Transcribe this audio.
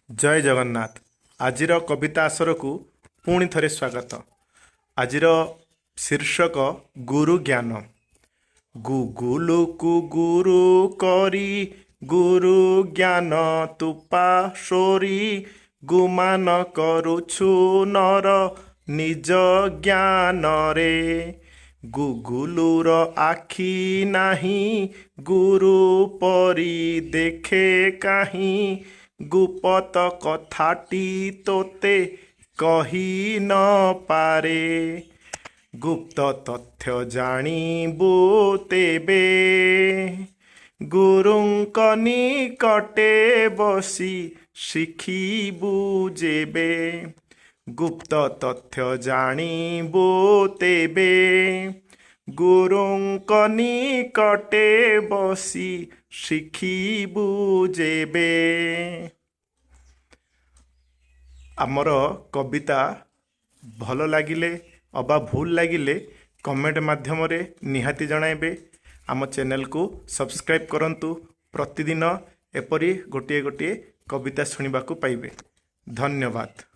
जय जगन्नाथ। आजिर कविता आसर को पुणी थरे स्वागत। आजिर शीर्षक गुरु ज्ञान। गुगुलु कु गुरु करी गुरु ज्ञान तुपा सोरी गुमान करुछु नर निज ज्ञान रे। गुगुलुर आखि नाही गुरु परी देखे काहीं गुपत कथाटी तोते कही न पारे। गुप्त तथ्य जाणीबु तेबे गुरुंक निकटे बसी शिखिबु जेबे। गुप्त तथ्य जाणीबु तेबे गुरुंक निकटे बसी शिखिबु जेबे। आमर कविता भल लगिले अबा भूल लगिले कमेंट माध्यम रे निहाती जणाइबे। आम चैनल को सब्सक्राइब करंतु। प्रतिदिन एपरी गोटे गोटे कविता सुनिबाकू पाइबे। धन्यवाद।